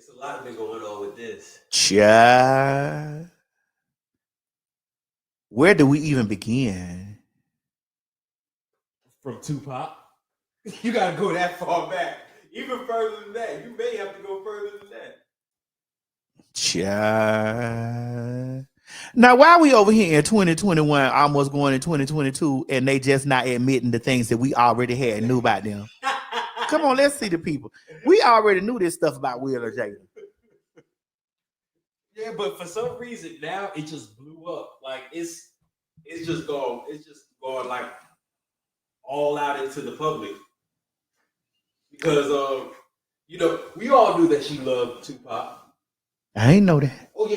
It's a lot been going on with this. Child. Where do we even begin? From Tupac. You gotta go that far back. Even further than that. You may have to go further than that. Child. Now, why are we over here in 2021, almost going in 2022, and they just not admitting the things that we already had knew about them? Come on, let's see the people. We already knew this stuff about Will or Jada. Yeah, but for some reason now it just blew up. Like it's just gone like all out into the public. Because we all knew that she loved Tupac. I ain't know that. Oh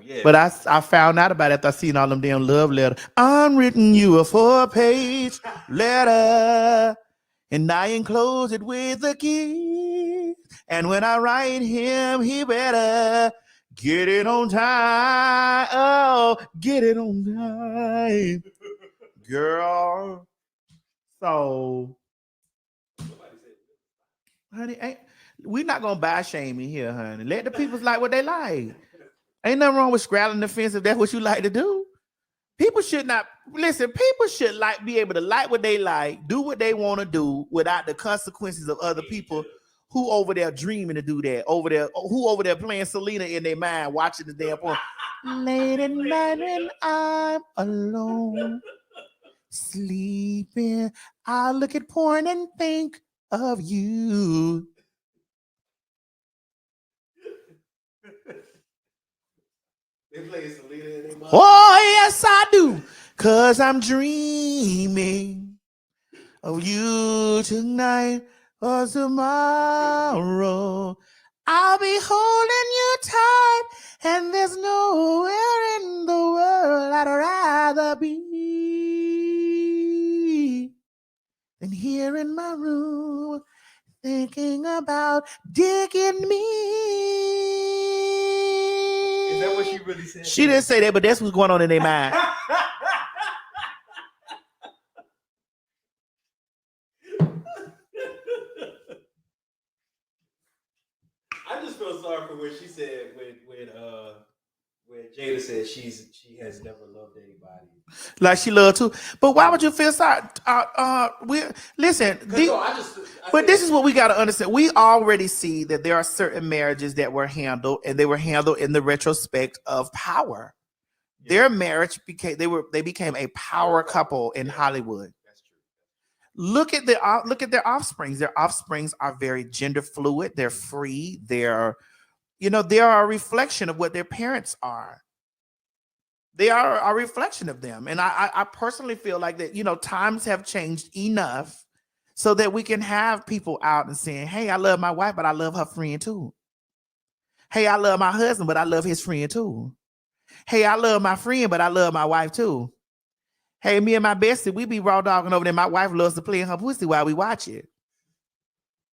yeah. But I found out about it after I seen all them damn love letters. Unwritten you a 4-page letter, and I enclose it with a kiss. And when I write him, he better get it on time. Oh, get it on time, girl. So, honey, we're not gonna buy shaming here, honey. Let the people like what they like. Ain't nothing wrong with straddling the fence if that's what you like to do. People should not listen. People should be able to like what they like, do what they want to do without the consequences of other people who over there dreaming to do that. Who over there playing Selena in their mind, watching the damn porn. Late at night when I'm alone, sleeping, I look at porn and think of you. They play Selena in their mind. Oh, yes, I do. 'Cause I'm dreaming of you tonight or tomorrow. I'll be holding you tight, and there's nowhere in the world I'd rather be than here in my room, thinking about digging me. Is that what she really said? She didn't say that, but that's what's going on in their mind. I just feel sorry for what she said when Jada said she has never loved anybody like she loved too. But why would you feel sorry? Listen. But this is what we got to understand. We already see that there are certain marriages that were handled, and they were handled in the retrospect of power. Yeah. Their marriage became a power couple in Hollywood. That's true. Look at their offsprings. Their offsprings are very gender fluid. They're free. They are a reflection of what their parents are. They are a reflection of them. And I personally feel like that, times have changed enough so that we can have people out and saying, hey, I love my wife, but I love her friend too. Hey, I love my husband, but I love his friend too. Hey, I love my friend, but I love my wife too. Hey, me and my bestie, we be raw dogging over there. My wife loves to play in her pussy while we watch it.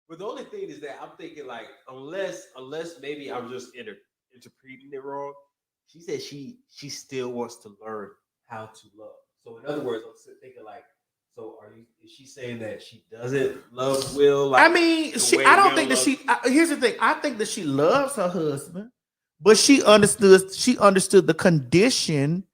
But the only thing is that I'm thinking like, unless maybe I'm just interpreting it wrong, she said she still wants to learn how to love. So in other words, I'm thinking like, is she saying that she doesn't love Will? Like, I mean, I don't think that here's the thing. I think that she loves her husband, but she understood the condition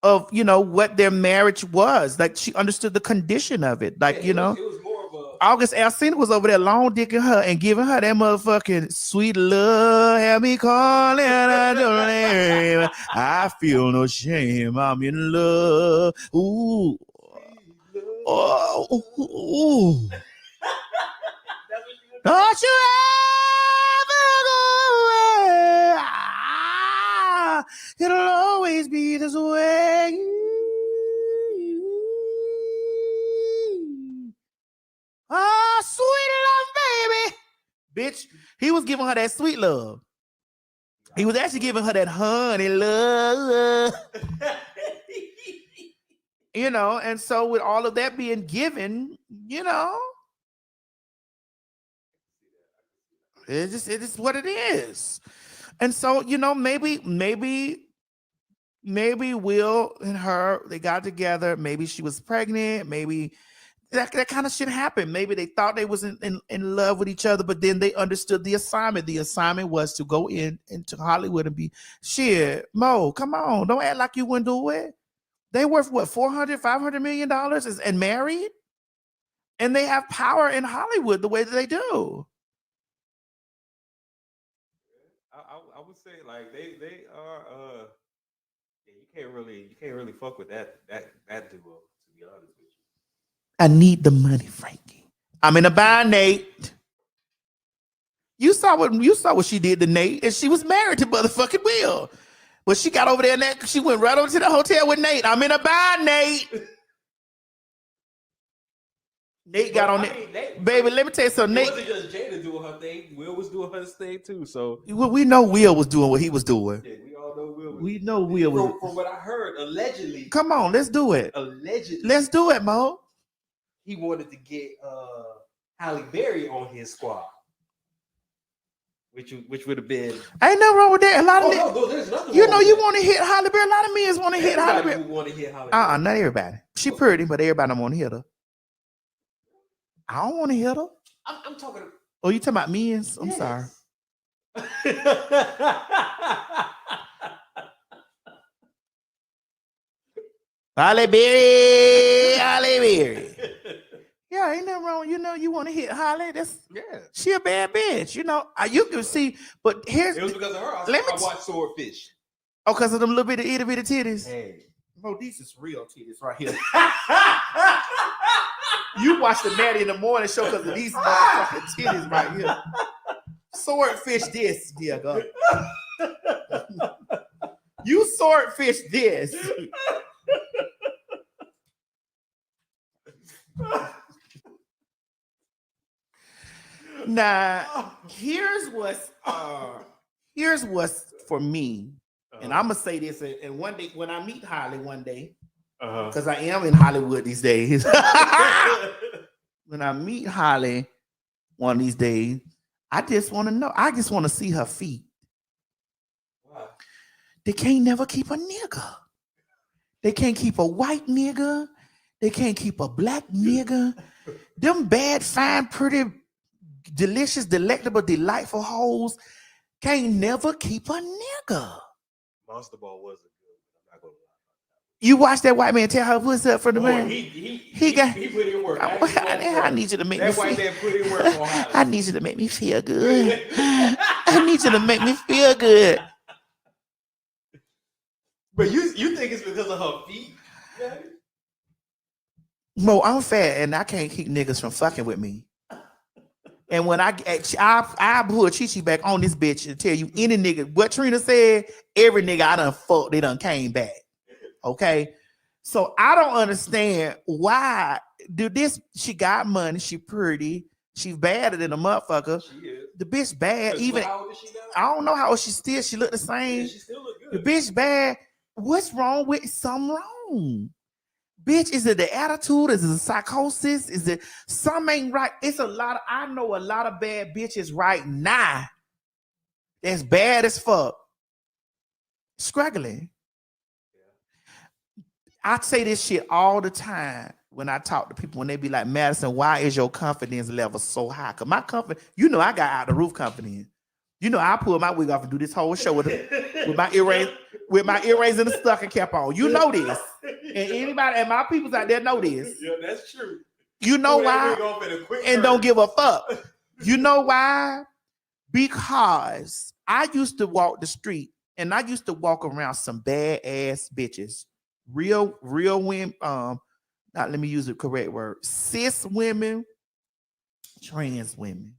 of, what their marriage was. Like, she understood the condition of it. Like, it was more of a August Alsina was over there long dicking her and giving her that motherfucking sweet love. Have me calling her name. I feel no shame. I'm in love. Ooh. Oh. Ooh. Don't you ever go away. It'll always be this way. Oh, sweet love, baby. Bitch, he was giving her that sweet love. He was actually giving her that honey love. And so with all of that being given, it is what it is. And so, maybe Will and her, they got together. Maybe she was pregnant. Maybe that kind of shit happened. Maybe they thought they was in love with each other, but then they understood the assignment. The assignment was to go into Hollywood and be shit. Mo, come on, don't act like you wouldn't do it. They worth what, $400-500 million and married, and they have power in Hollywood the way that they do. I would say like they are yeah, you can't really fuck with that duo, to be honest with you. I need the money, Frankie. I'm in a bind, Nate. You saw what she did to Nate, and she was married to motherfucking Will. But she got over there and she went right over to the hotel with Nate. I'm in a bind, Nate. Nate got on it. Baby, let me tell you something. It Nate wasn't just Jada doing her thing. Will was doing her thing too. So we know Will was doing what he was doing. Yeah, we all know Will. We know Will was. From what I heard, allegedly. Come on, let's do it. Allegedly, let's do it, Mo. He wanted to get Halle Berry on his squad, which would have been. Ain't nothing wrong with that. A lot of there's nothing. You know, you want to hit Halle Berry. A lot of men want to hit Halle Berry. Want to hit Halle Berry. Not everybody. She pretty, but everybody don't want to hit her. I don't want to hit her. I'm talking. Oh, you talking about men? I'm sorry. Halle Berry. Yeah, ain't nothing wrong. You know, you want to hit Halle. She a bad bitch. You know, you can see. But here's it was because of her. I watched Swordfish. Oh, because of them little bitty itty bitty titties. Hey, bro, these is real titties right here. You watch the Maddie in the Morning show because of these motherfucking titties right here. Swordfish this, dear God. You swordfish this. Now, here's what's for me, and I'm gonna say this. And one day, when I meet Holly, one day, because I am in Hollywood these days. When I meet Holly one of these days, I just want to know. I just want to see her feet. Wow. They can't never keep a nigga. They can't keep a white nigga. They can't keep a black nigga. Them bad, fine, pretty, delicious, delectable, delightful hoes can't never keep a nigga. Monster Ball wasn't good. I'm not gonna lie. You watch that white man tear her pussy up for the man? He put in work. I need you to make that me white feel. Man put in work on Holly. I need you to make me feel good. I need you to make me feel good. But you think it's because of her feet? Yeah. Mo, I'm fat and I can't keep niggas from fucking with me. And when I put Chi back on this bitch and tell you any nigga, what Trina said, every nigga I done fucked, they done came back. Okay? So I don't understand why do this. She got money, she pretty, she's badder than a motherfucker. She is. The bitch bad. Even how old is she now? I don't know how old she still. She look the same. Yeah, she still look good. The bitch bad. What's wrong with something wrong? Bitch, is it the attitude? Is it the psychosis? Is it something ain't right? It's a lot of, I know a lot of bad bitches right now that's bad as fuck. Struggling. Yeah. I say this shit all the time when I talk to people, when they be like, Madison, why is your confidence level so high? Because my confidence, you know, I got out the roof confidence. You know, I pull my wig off and do this whole show with my earrings, and the stocking cap on. You know this. And anybody and my peoples out there know this. Yeah, that's true. You know why? And don't give a fuck. You know why? Because I used to walk the street and I used to walk around some bad ass bitches. Real women, let me use the correct word. Cis women, trans women.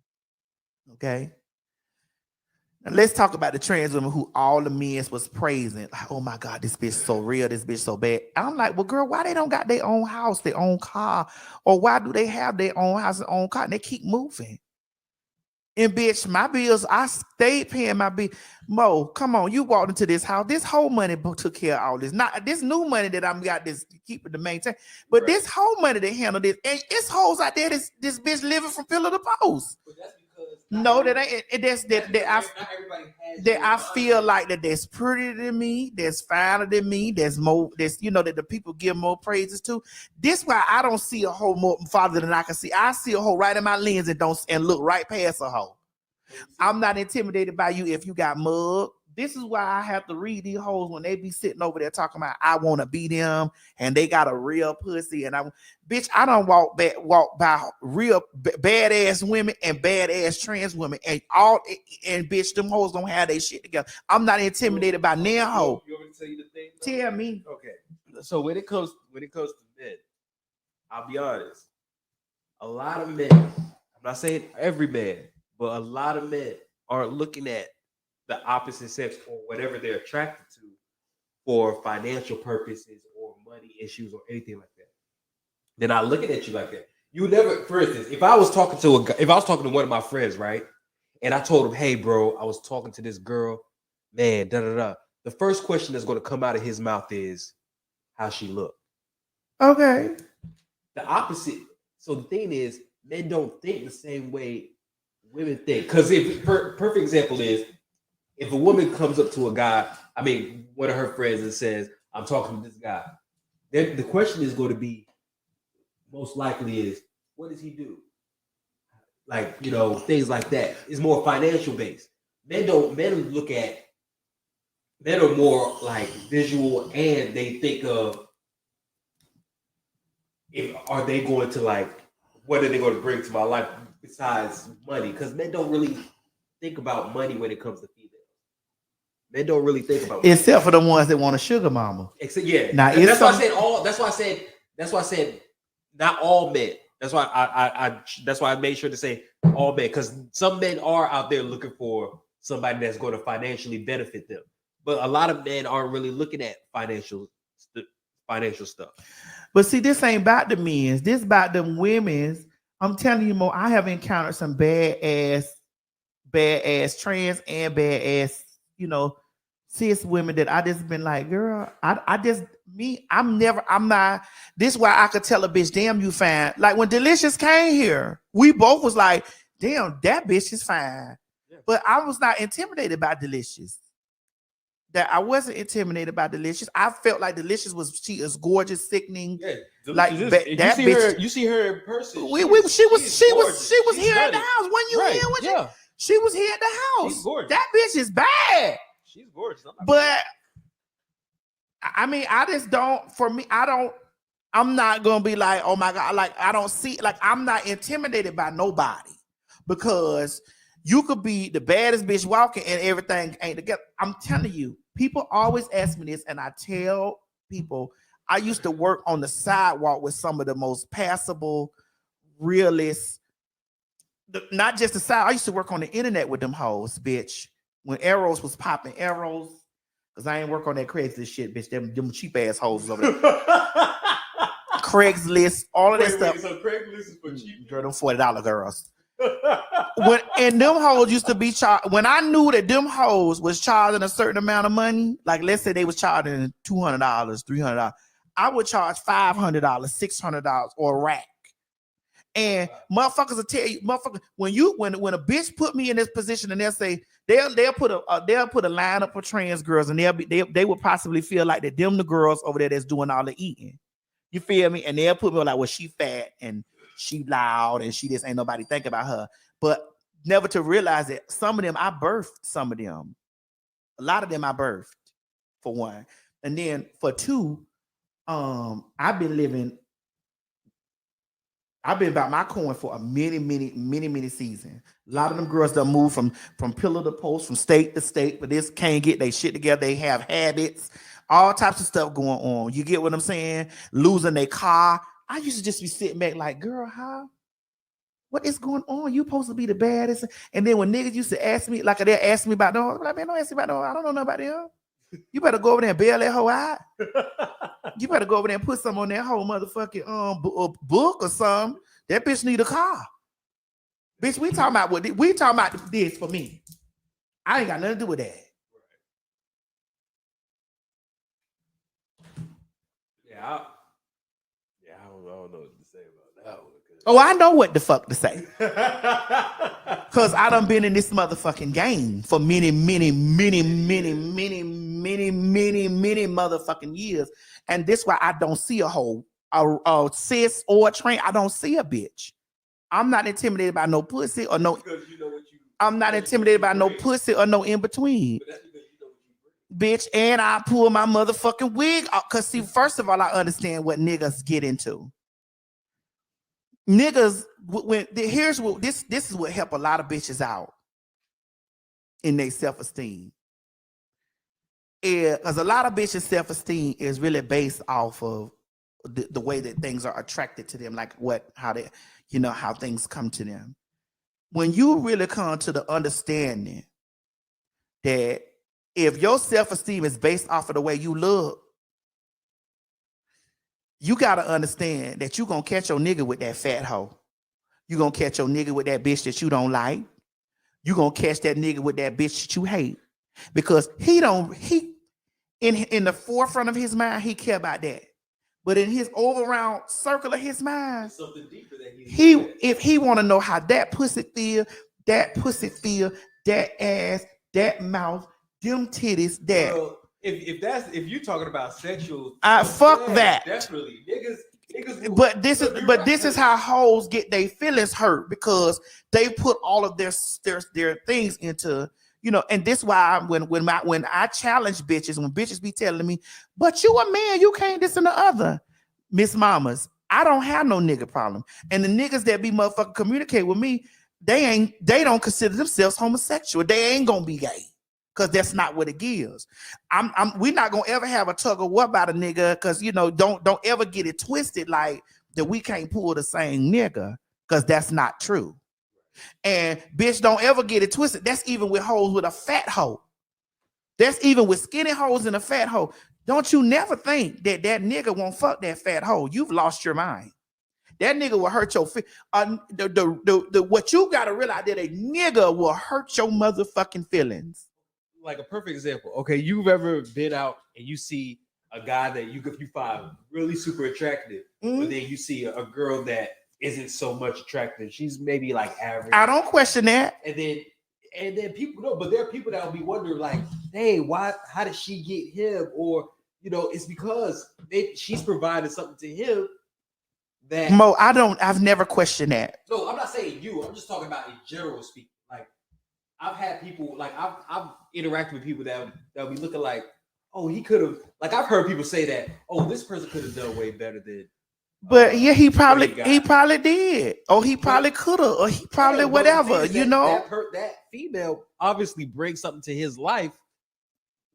Okay. Now let's talk about the trans women who all the men was praising. Like, oh my God, this bitch so real, this bitch so bad. I'm like, well, girl, why they don't got their own house, their own car? Or why do they have their own house and own car? And they keep moving. And bitch, my bills, I stayed paying my bill. Mo, come on, you walked into this house. This whole money took care of all this. Not this new money that I'm got this keeping to maintain, but this whole money to handle this. And it's hoes out there, this bitch living from pillar to post. But that's because No, that ain't. That's that. Not everybody has. That I feel like that that's prettier than me, that's finer than me, that's more, that's that the people give more praises to. This why I don't see a hoe more farther than I can see. I see a hoe right in my lens and look right past a hoe. I'm not intimidated by you if you got mug. This is why I have to read these hoes when they be sitting over there talking about I want to be them and they got a real pussy and bitch, I don't walk by real badass women and badass trans women and bitch, them hoes don't have their shit together. I'm not intimidated by near hoe. You want me to tell you the thing? Tell me. Okay. So when it comes to men, I'll be honest. A lot of men, I'm not saying every man, but a lot of men are looking at the opposite sex or whatever they're attracted to for financial purposes or money issues or anything like that. They're not looking at you like that. You never, for instance, if I was talking to one of my friends, right, and I told him, "Hey, bro, I was talking to this girl, man, da da da." The first question that's going to come out of his mouth is, "How she look?" Okay. The opposite. So the thing is, men don't think the same way women think. Because perfect example is, if a woman comes up to a guy, one of her friends, and says, "I'm talking to this guy," then the question is going to be, most likely is, what does he do? Like, things like that. It's more financial based. Men are more like visual, and they think of, are they going to, like, what are they going to bring to my life besides money? Because men don't really think about money when it comes to females. Men don't really think about money. Except for the ones that want a sugar mama. Yeah. Now, that's why I said not all men. That's why I made sure to say all men, because some men are out there looking for somebody that's going to financially benefit them. But a lot of men aren't really looking at financial stuff. But see, this ain't about the men's. This about them women's. I'm telling you, Mo, I have encountered some badass trans and badass, cis women that I just been like, girl, I'm not. This is why I could tell a bitch, damn, you fine. Like when Delicious came here, we both was like, damn, that bitch is fine. Yeah. But I was not intimidated by Delicious. That I wasn't intimidated by Delicious. I felt like Delicious she is gorgeous, sickening. Yeah, like that bitch. You see her in person. She was here at the house. When you here with you, she was here at the house. She's gorgeous. That bitch is bad. She's gorgeous. But I just don't. For me, I'm not gonna be like, oh my god, like I don't see, like I'm not intimidated by nobody, because you could be the baddest bitch walking and everything ain't together. I'm telling you, people always ask me this, and I tell people I used to work on the sidewalk with some of the most passable, realist. Not just the side. I used to work on the internet with them hoes, bitch. When Arrows was popping, Arrows, because I ain't work on that Craigslist shit, bitch. Them cheap ass hoes over there. Craigslist, all of that stuff. So Craigslist is for cheap. Girl, them $40 girls. And them hoes used to be charged. When I knew that them hoes was charging a certain amount of money, like let's say they was charging $200, $300, I would charge $500, $600 or a rack. And motherfuckers will tell you, when a bitch put me in this position, and they'll say they'll put a line up for trans girls, and they would possibly feel like that them the girls over there that's doing all the eating. You feel me? And they'll put me like, well, she fat and she loud and she just ain't nobody think about her. But never to realize that some of them I birthed, some of them. A lot of them I birthed, for one. And then for two, I've been about my coin for a many seasons. A lot of them girls that move from pillar to post, from state to state, but this can't get their shit together. They have habits, all types of stuff going on. You get what I'm saying? Losing their car. I used to just be sitting back like, girl, what is going on? You supposed to be the baddest. And then when niggas used to ask me, like they asked me about them, I'm like, man, don't ask me about them. I don't know nothing about them. You better go over there and bail that hoe out. You better go over there and put something on that whole motherfucking book or something. That bitch need a car. Bitch, we talking about this for me. I ain't got nothing to do with that. Yeah, I don't know. don't know what to say about that one. Oh, I know what the fuck to say. Cause I done been in this motherfucking game for many motherfucking years. And this why I don't see a hoe, a cis or a train. I don't see a bitch. I'm not intimidated by no pussy or no. Because you know what you. I'm not intimidated by no pussy or no in between. But that's because you know what you bring. Bitch, and I pull my motherfucking wig off. Cause see, first of all, I understand what niggas get into. Niggas, when here's what this is what help a lot of bitches out in their self-esteem. Because a lot of bitches' self-esteem is really based off of the way that things are attracted to them, like how they, how things come to them. When you really come to the understanding that if your self-esteem is based off of the way you look, you got to understand that you're going to catch your nigga with that fat hoe. You're going to catch your nigga with that bitch that you don't like. You're going to catch that nigga with that bitch that you hate. Because he in the forefront of his mind, he care about that. But in his overall circle of his mind, something deeper that if he want to know how that pussy feel, that ass, that mouth, them titties, that. Well, if you're talking about sexual, fuck that. Definitely, niggas. But this is how hoes get their feelings hurt because they put all of their things into, and this why when I challenge bitches, when bitches be telling me, but you a man, you can't this and the other, Miss Mamas, I don't have no nigga problem, and the niggas that be motherfucking communicate with me, they don't consider themselves homosexual, they ain't gonna be gay. Because that's not what it gives. We're not gonna ever have a tug of war about a nigga, because don't ever get it twisted like that we can't pull the same nigga, because that's not true. And bitch, don't ever get it twisted. That's even with hoes with a fat hoe. That's even with skinny hoes and a fat hoe. Don't you never think that nigga won't fuck that fat hoe. You've lost your mind. That nigga will hurt your what you gotta realize, that a nigga will hurt your motherfucking feelings. Like a perfect example. Okay, you've ever been out and you see a guy that you find really super attractive, but then you see a girl that isn't so much attractive. She's maybe like average. I don't question that. And then people know, but there are people that will be wondering like, hey, how did she get him? Or it's because she's provided something to him that Mo, I've never questioned that. No, I'm not saying you. I'm just talking about in general speaking. Like I've had people, like I've interacted with people that'll be looking like, oh, he could have, like I've heard people say that, oh, this person could have done way better than. But yeah, he probably did, or he probably could have, or he probably whatever, that female obviously brings something to his life,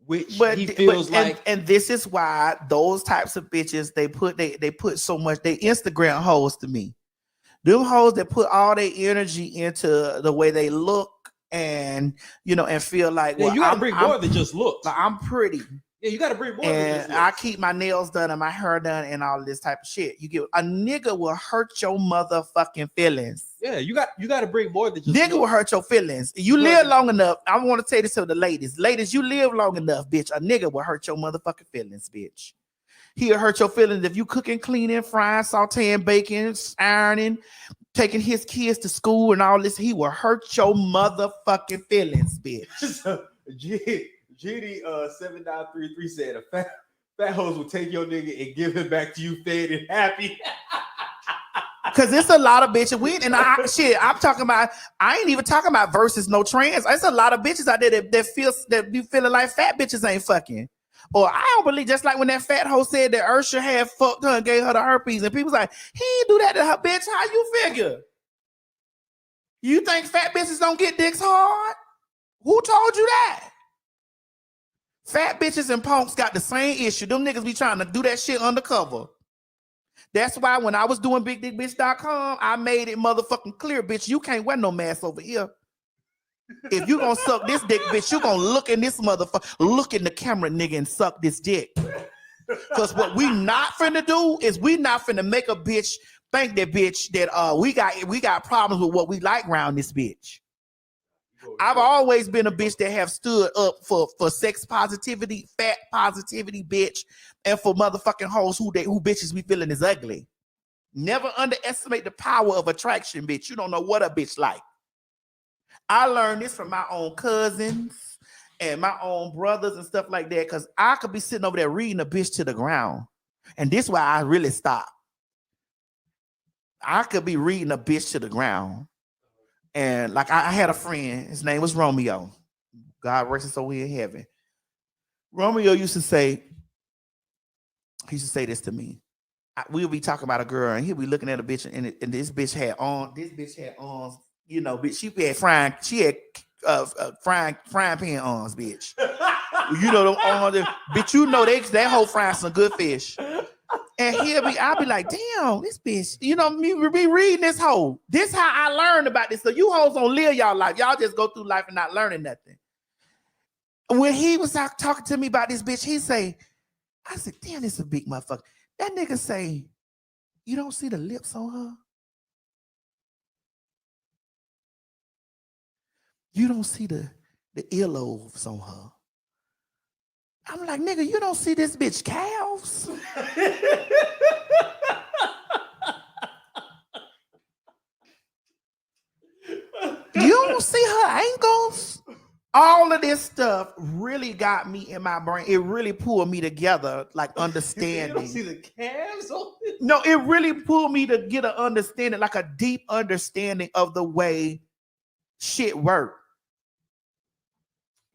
which he feels like. And this is why those types of bitches, they put so much, they Instagram hoes to me. Them hoes that put all their energy into the way they look and and feel like, you gotta bring more than just looks. I'm pretty. Yeah, you gotta bring more and than just looks. I keep my nails done and my hair done and all this type of shit. You get a nigga will hurt your motherfucking feelings. Yeah, you got to bring more than just nigga looks. Will hurt your feelings. You live long enough. I want to say this to the ladies. Ladies, you live long enough, bitch. A nigga will hurt your motherfucking feelings, bitch. He'll hurt your feelings if you cooking, cleaning, frying, sauteing, baking, ironing, taking his kids to school and all this. He will hurt your motherfucking feelings, bitch. GD 7933 said a fat hoes will take your nigga and give him back to you fed and happy. Cause it's a lot of bitches. I'm talking about. I ain't even talking about versus no trans. There's a lot of bitches out there that be feeling like fat bitches ain't fucking. Or I don't believe, just like when that fat hoe said that Ursha had fucked her and gave her the herpes, and people's like, he ain't do that to her, bitch. How you figure? You think fat bitches don't get dicks hard? Who told you that? Fat bitches and punks got the same issue. Them niggas be trying to do that shit undercover. That's why when I was doing BigDickBitch.com, I made it motherfucking clear, bitch, you can't wear no mask over here. If you gonna suck this dick, bitch, you gonna look in this motherfucker, look in the camera, nigga, and suck this dick. Because what we not finna do is we not finna make a bitch think that bitch that we got problems with what we like around this bitch. I've always been a bitch that have stood up for sex positivity, fat positivity, bitch, and for motherfucking hoes who bitches be feeling is ugly. Never underestimate the power of attraction, bitch. You don't know what a bitch like. I learned this from my own cousins and my own brothers and stuff like that, because I could be sitting over there reading a bitch to the ground. And this is why I really stopped. I could be reading a bitch to the ground. And like I had a friend, his name was Romeo. God rest his soul in heaven. Romeo used to say this to me. We'll be talking about a girl, and he'll be looking at a bitch, and this bitch had on, you know, bitch, she had frying pan arms, bitch. You know them arms, bitch. You know that whole frying some good fish. And I'll be like, damn, this bitch, you know, me be reading this hoe. This how I learned about this. So you hoes don't live y'all life. Y'all just go through life and not learning nothing. When he was talking to me about this bitch, I said, damn, this is a big motherfucker. That nigga say, you don't see the lips on her? You don't see the earlobes on her? I'm like, nigga, you don't see this bitch calves? You don't see her ankles? All of this stuff really got me in my brain. It really pulled me together, like understanding. You don't see the calves on it? No, it really pulled me to get an understanding, like a deep understanding of the way shit work.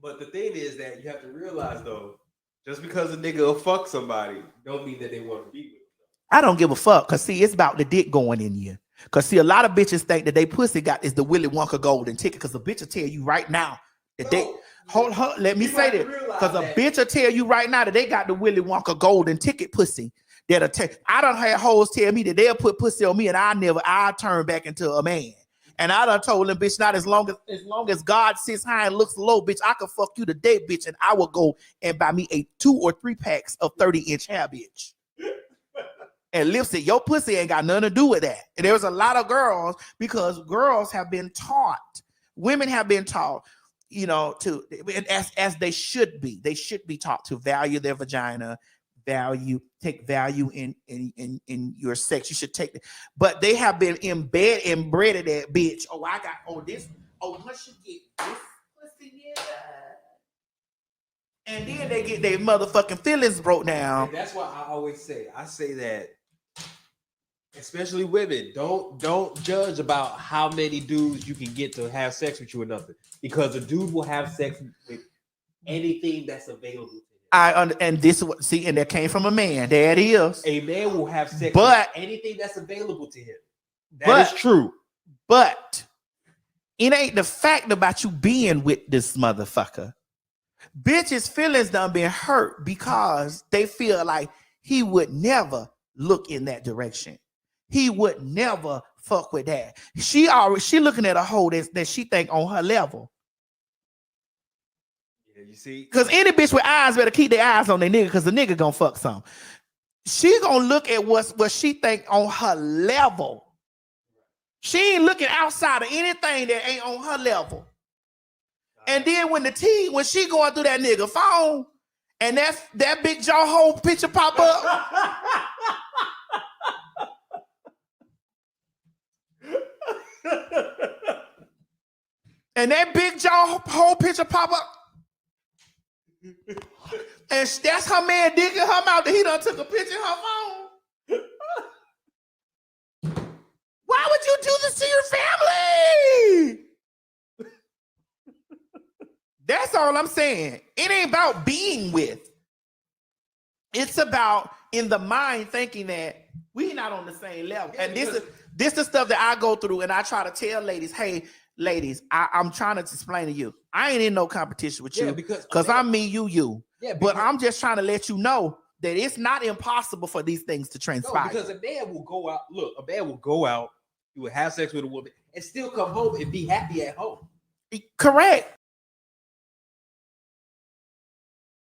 But the thing is that you have to realize, though, just because a nigga will fuck somebody, don't mean that they want to be with them. I don't give a fuck, because see, it's about the dick going in you. Because see, a lot of bitches think that they pussy is the Willy Wonka golden ticket, because a bitch will tell you right now that let me say this, because a bitch will tell you right now that they got the Willy Wonka golden ticket pussy. I done had hoes tell me that they'll put pussy on me and I turn back into a man. And I done told them, bitch, not as long as God sits high and looks low, bitch, I can fuck you today, bitch, and I will go and buy me 2 or 3 packs of 30-inch hair, bitch. And lipstick, your pussy ain't got nothing to do with that. And there's a lot of girls, because girls have been taught, women have been taught, you know, as they should be. They should be taught to value their vagina, take value in your sex. You should take it. But they have been embedded that bitch. Once you get this pussy, yeah. And then they get their motherfucking feelings broke down. And that's why I say that, especially women, don't judge about how many dudes you can get to have sex with you or nothing, because a dude will have sex with anything that's available to him. And that came from a man. There it is. A man will have sex with anything that's available to him. That is true. But it ain't the fact about you being with this motherfucker. Bitches' feelings done been hurt because they feel like he would never look in that direction. He would never fuck with that. She looking at a hoe that she think on her level. Yeah, you see? Because any bitch with eyes better keep their eyes on their nigga, because the nigga gonna fuck some. She gonna look at what she think on her level. She ain't looking outside of anything that ain't on her level. And then when she going through that nigga phone, and that big jaw hole picture pop up. And that big jaw hole picture pop up. And that's her man digging her mouth that he done took a picture of her phone. Why would you do this to your family? That's all I'm saying. It ain't about being with. It's about in the mind thinking that we not on the same level. And this is the stuff that I go through, and I try to tell ladies, hey, ladies, I'm trying to explain to you. I ain't in no competition with you because I'm me, you. Yeah, but I'm just trying to let you know that it's not impossible for these things to transpire. No, because a man will go out. Look, a man will go out. He will have sex with a woman and still come home and be happy at home. Correct.